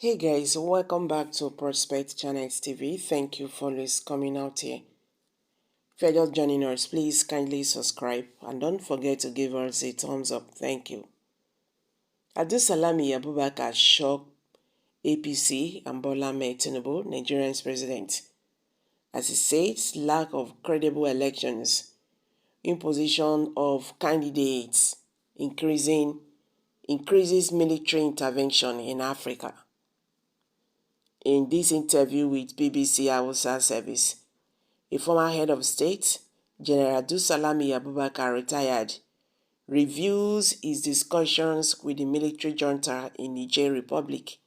Hey guys, welcome back to Prospect Channels TV. Thank you for always coming out here. If you're just joining us, please kindly subscribe and don't forget to give us a thumbs up. Thank you. Abdulsami Abubakar shocked APC and Bola Ahmed Tinubu, Nigerian's president, as he says lack of credible elections, imposition of candidates, increases military intervention in Africa. In this interview with BBC Hausa Service, a former head of state, General Abdulsami Abubakar, retired, reviews his discussions with the military junta in Niger Republic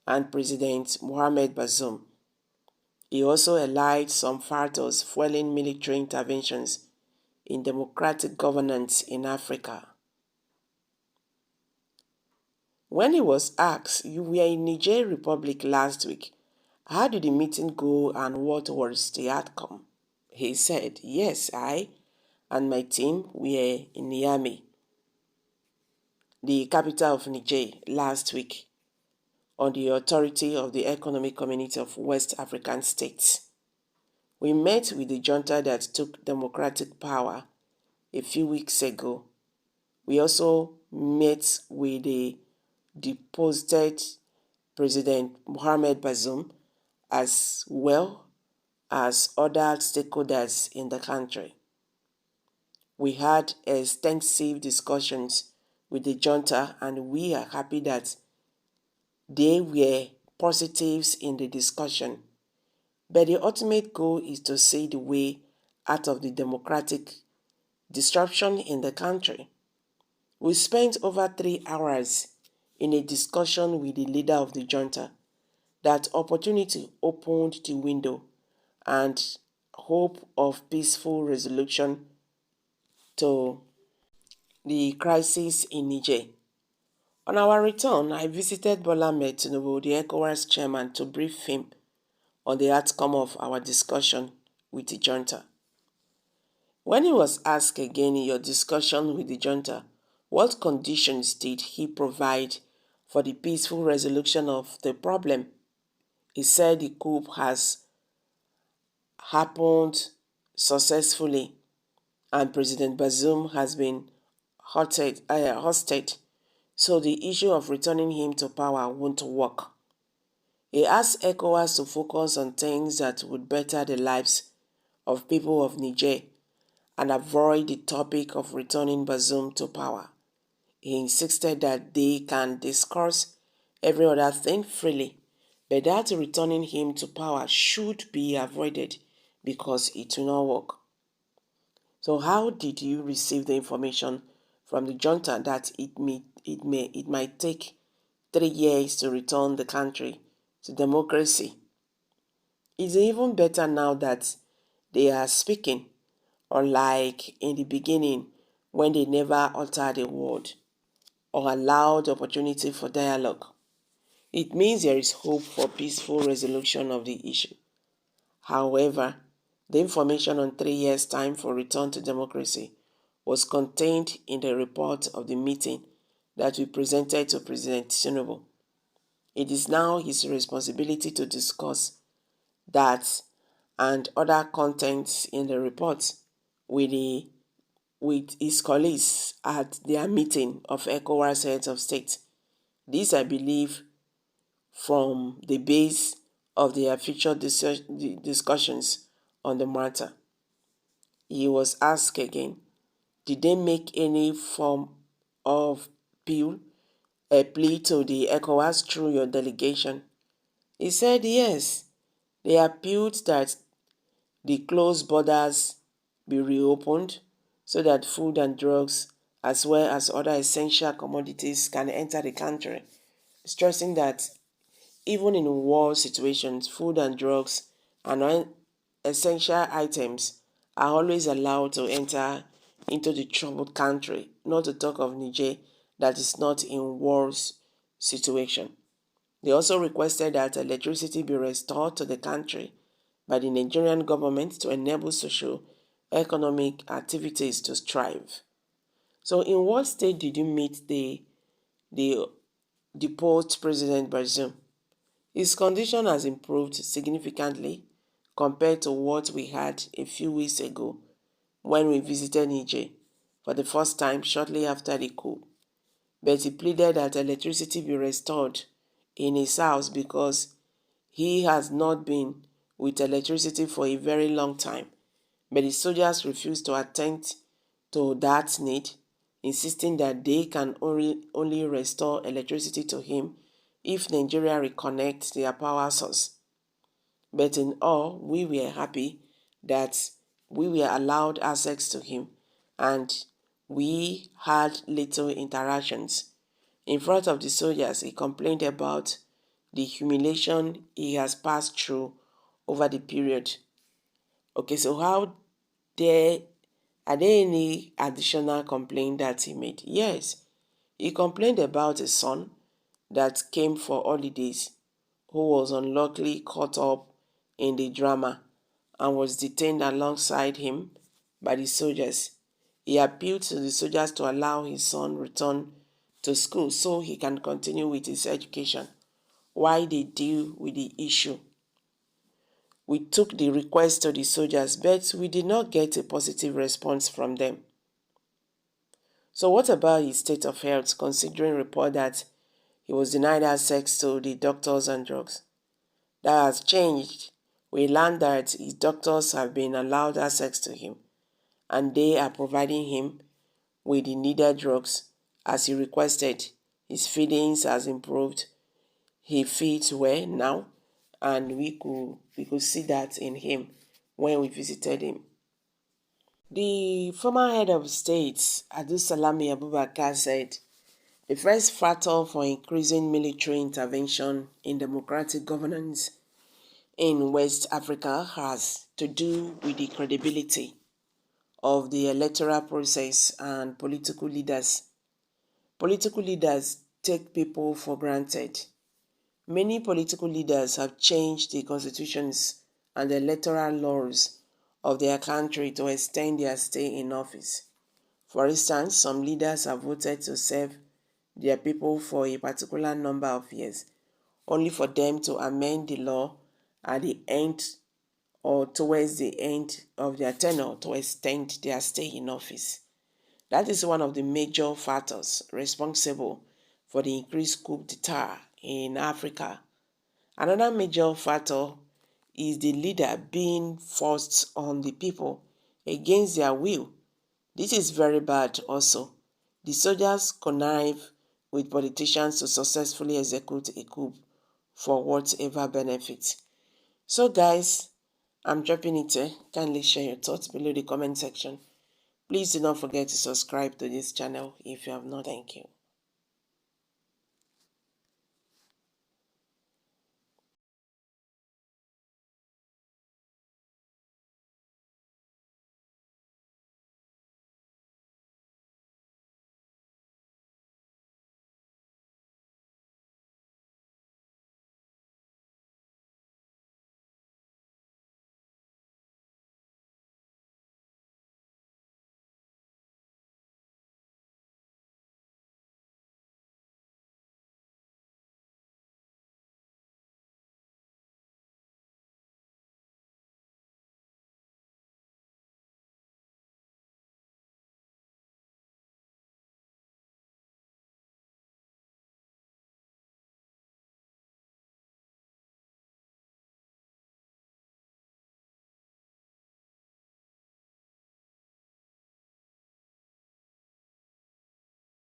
and President Mohamed Bazoum. He also allied some factors fueling military interventions in democratic governance in Africa. When he was asked, "You were in Niger Republic last week. How did the meeting go and what was the outcome?" He said, "Yes, I and my team were in Niamey, the capital of Niger, last week, on the authority of the Economic Community of West African States. We met with the junta that took democratic power a few weeks ago. We also met with the deposed President Mohamed Bazoum as well as other stakeholders in the country. We had extensive discussions with the junta and we are happy that they were positives in the discussion. But the ultimate goal is to see the way out of the democratic disruption in the country. We spent over 3 hours in a discussion with the leader of the junta. That opportunity opened the window and hope of peaceful resolution to the crisis in Niger. On our return, I visited Bola Ahmed Tinubu, the ECOWAS chairman, to brief him on the outcome of our discussion with the junta. When he was asked again in your discussion with the junta, what conditions did he provide for the peaceful resolution of the problem, he said the coup has happened successfully and President Bazoum has been hosted, so the issue of returning him to power won't work. He asked ECOWAS to focus on things that would better the lives of people of Niger and avoid the topic of returning Bazoum to power. He insisted that they can discuss every other thing freely, but that returning him to power should be avoided because it will not work. So how did you receive the information from the junta that it might take 3 years to return the country to democracy? Is it even better now that they are speaking, unlike in the beginning when they never uttered a word or allowed opportunity for dialogue? It means there is hope for peaceful resolution of the issue. However, the information on 3 years' time for return to democracy was contained in the report of the meeting that we presented to President Tinubu. It is now his responsibility to discuss that and other contents in the report with his colleagues at their meeting of ECOWAS heads of state. This, I believe, from the base of their future discussions on the matter. He was asked again, did they make any form of a plea to the ECOWAS through your delegation? He said yes. They appealed that the closed borders be reopened so that food and drugs as well as other essential commodities can enter the country, stressing that even in war situations, food and drugs and essential items are always allowed to enter into the troubled country, not to talk of Niger that is not in war situation. They also requested that electricity be restored to the country by the Nigerian government to enable socio-economic activities to thrive. So in what state did you meet the deposed President Bazoum? His condition has improved significantly compared to what we had a few weeks ago when we visited Niger for the first time shortly after the coup. But he pleaded that electricity be restored in his house because he has not been with electricity for a very long time. But the soldiers refused to attend to that need, insisting that they can only restore electricity to him if Nigeria reconnects their power source. But in all, we were happy that we were allowed access to him and we had little interactions. In front of the soldiers, he complained about the humiliation he has passed through over the period. Okay, so there are there any additional complaint that he made? Yes, he complained about his son that came for holidays, who was unluckily caught up in the drama and was detained alongside him by the soldiers. He appealed to the soldiers to allow his son return to school so he can continue with his education while they deal with the issue. We took the request to the soldiers, but we did not get a positive response from them. So what about his state of health, considering report that he was denied access to the doctors and drugs? That has changed. We learned that his doctors have been allowed access to him, and they are providing him with the needed drugs as he requested. His feelings has improved. He feels well now, and we could see that in him when we visited him. The former head of state, Abdulsami Abubakar, said the first factor for increasing military intervention in democratic governance in West Africa has to do with the credibility of the electoral process and political leaders. Political leaders take people for granted. Many political leaders have changed the constitutions and the electoral laws of their country to extend their stay in office. For instance, some leaders have voted to serve their people for a particular number of years, only for them to amend the law at the end or towards the end of their tenure to extend their stay in office. That is one of the major factors responsible for the increased coup d'etat in Africa. Another major factor is the leader being forced on the people against their will. This is very bad also. The soldiers connive with politicians to successfully execute a coup for whatever benefit. So guys, I'm dropping it here. Kindly share your thoughts below the comment section. Please do not forget to subscribe to this channel if you have not. Thank you.